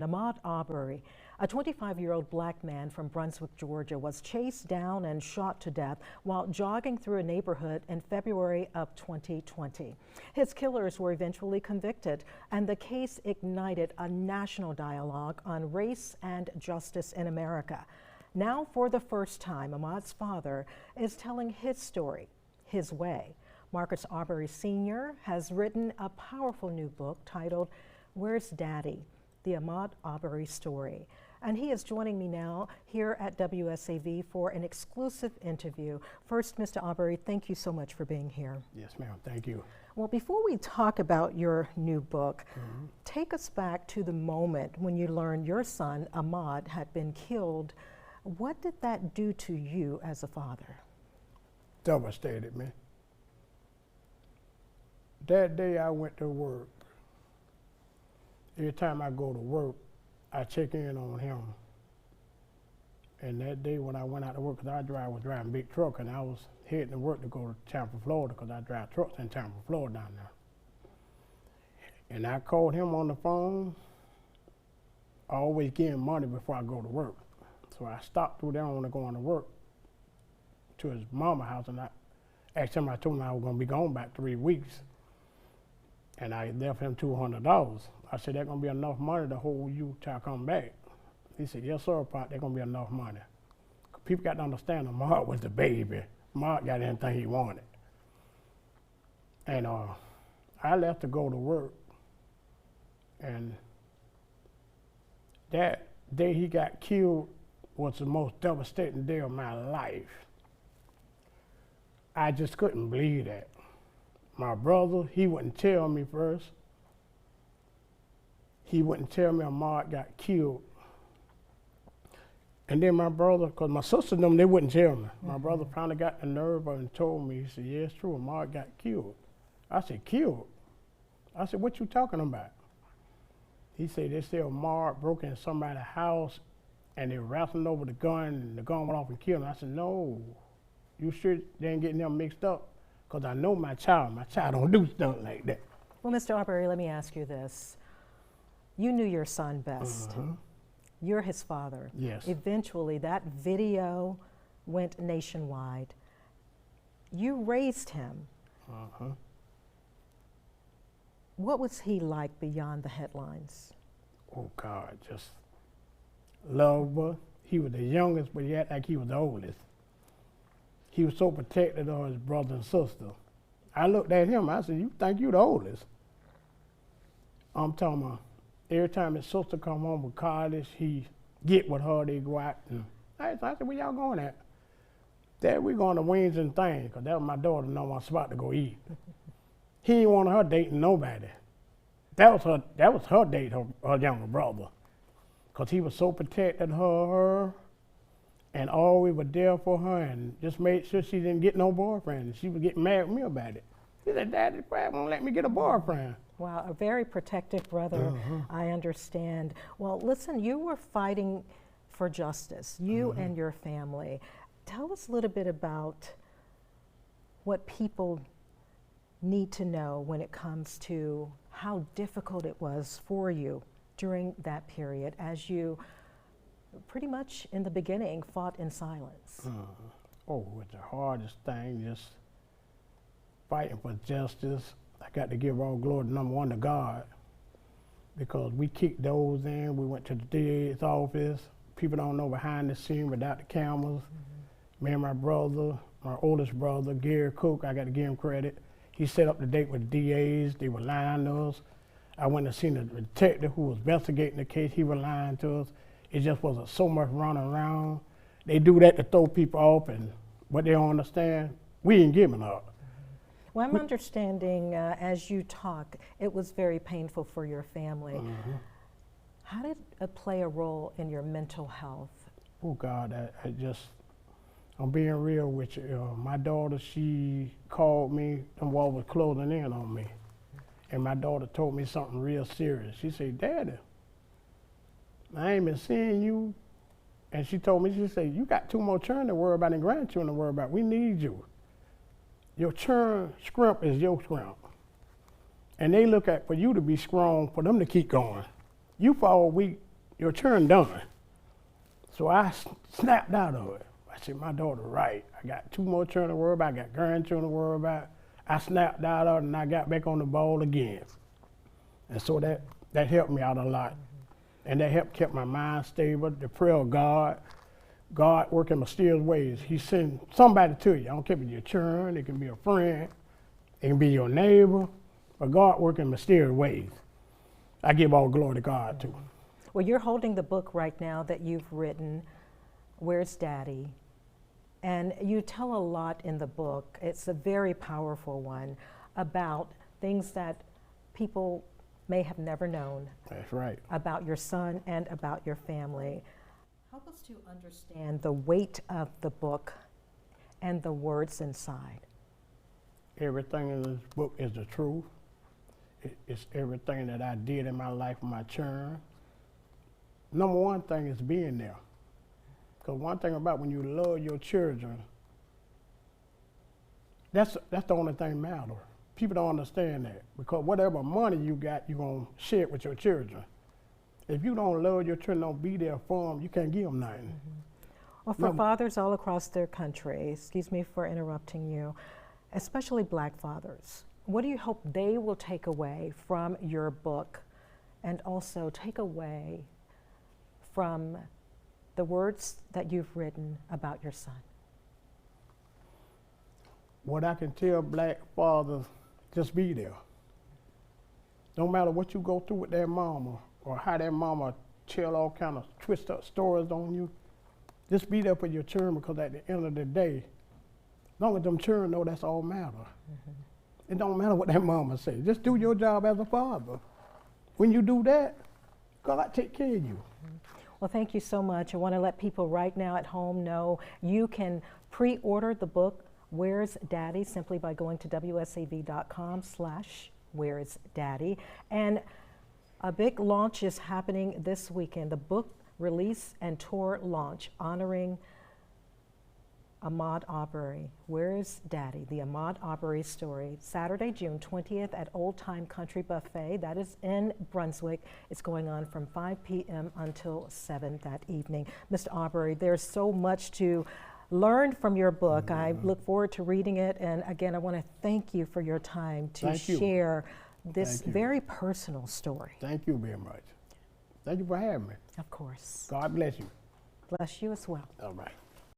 Ahmaud Arbery, a 25-year-old black man from Brunswick, Georgia, was chased down and shot to death while jogging through a neighborhood in February of 2020. His killers were eventually convicted, and the case ignited a national dialogue on race and justice in America. Now, for the first time, Ahmaud's father is telling his story, his way. Marcus Arbery Sr. has written a powerful new book titled "Where's Daddy? The Ahmaud Arbery Story." And he is joining me now here at WSAV for an exclusive interview. First, Mr. Arbery, thank you so much for being here. Yes, ma'am. Thank you. Well, before we talk about your new book, take us back to the moment when you learned your son, Ahmaud, had been killed. What did that do to you as a father? Devastated me. That day I went to work. Every time I go to work, I check in on him. And that day when I went out to work, because I was driving a big truck, and I was heading to work to go to Tampa, Florida, because I drive trucks in Tampa, Florida down there. And I called him on the phone. I always give him money before I go to work. So I stopped through there on to going to work to his mama's house, and I asked him, I told him I was going to be gone about 3 weeks. And I left him $200. I said, that's going to be enough money to hold you till I come back. He said, yes, sir, Pop, that's going to be enough money. People got to understand that Ahmaud was the baby. Ahmaud got anything he wanted. And I left to go to work. And that day he got killed was the most devastating day of my life. I just couldn't believe that. My brother, he wouldn't tell me first. He wouldn't tell me Ahmaud got killed. And then my brother, because my sister and them, they wouldn't tell me. My brother finally got the nerve and told me, he said, yeah, it's true, Ahmaud got killed. I said, killed? I said, what you talking about? He said, they said Ahmaud broke in somebody's house and they were wrestling over the gun and the gun went off and killed him. I said, no, you sure they ain't getting them mixed up? Because I know my child don't do stuff like that. Well, Mr. Arbery, let me ask you this. You knew your son best. You're his father. Yes. Eventually, that video went nationwide. You raised him. What was he like beyond the headlines? Oh, God, just lover. He was the youngest, but he acted like he was the oldest. He was so protected of his brother and sister. I looked at him, I said, you think you the oldest? I'm talking about every time his sister come home with college, he get with her, they go out. And I said, where y'all going at? Dad, we going to Wings and Things, because that was my daughter know my spot to go eat. He ain't want her dating nobody. That was her date, her younger brother. Because he was so protected of her, and always were there for her and just made sure she didn't get no boyfriend. And she was getting mad at me about it. He said, Daddy, Brad won't let me get a boyfriend. Wow, a very protective brother, I understand. Well, listen, you were fighting for justice, you and your family. Tell us a little bit about what people need to know when it comes to how difficult it was for you during that period as you pretty much in the beginning fought in silence. Oh, it's the hardest thing, just fighting for justice. I got to give all glory, number one, to God, because we kicked those in. We went to the DA's office. People don't know behind the scene without the cameras. Me and my brother, my oldest brother, Gary Cook, I got to give him credit. He set up the date with the DA's. They were lying to us. I went and seen the detective who was investigating the case. He was lying to us. It just wasn't so much running around. They do that to throw people off, and what they don't understand, we ain't giving up. Well, I'm understanding as you talk, it was very painful for your family. How did it play a role in your mental health? Oh God, I'm being real with you. My daughter, she called me, and wall was closing in on me. And my daughter told me something real serious. She said, Daddy, I ain't been seeing you. And she told me, she said, you got 2 more children to worry about and grandchildren to worry about. We need you. Your churn scrimp is your scrimp. And they look at for you to be strong, for them to keep going. You fall weak, your children done. So I snapped out of it. I said, my daughter right. I got 2 more children to worry about. I got grandchildren to worry about. I snapped out of it and I got back on the ball again. And so that helped me out a lot. And that helped keep my mind stable, the prayer of God. God working in mysterious ways. He send somebody to you. I don't care if it's your children, it can be a friend, it can be your neighbor, but God working in mysterious ways. I give all glory to God too. Well, you're holding the book right now that you've written, Where's Daddy? And you tell a lot in the book. It's a very powerful one about things that people may have never known. That's right. About your son and about your family. Help us to understand the weight of the book and the words inside. Everything in this book is the truth. It's everything that I did in my life with my children. Number one thing is being there. Because one thing about when you love your children, that's the only thing that matters. People don't understand that. Because whatever money you got, you're going to share it with your children. If you don't love your children, don't be there for them, you can't give them nothing. Well, for fathers all across their country, excuse me for interrupting you, especially black fathers, what do you hope they will take away from your book and also take away from the words that you've written about your son? What I can tell black fathers, just be there. No matter what you go through with their mama or how their mama tell all kind of twist up stories on you, just be there for your children, because at the end of the day, as long as them children know, that's all matter. It don't matter what that mama say. Just do your job as a father. When you do that, God take care of you. Well, thank you so much. I want to let people right now at home know you can pre-order the book, Where's Daddy, simply by going to wsav.com/Where's Daddy. And a big launch is happening this weekend, the book release and tour launch honoring Ahmaud Arbery. Where's Daddy? The Ahmaud Arbery Story. Saturday, June 20th at Old Time Country Buffet. That is in Brunswick. It's going on from 5 p.m. until 7 that evening. Mr. Arbery, there's so much to learn from your book. I look forward to reading it. And again, I want to thank you for your time to share this very personal story. Thank you very much. Thank you for having me. Of course. God bless you. Bless you as well. All right.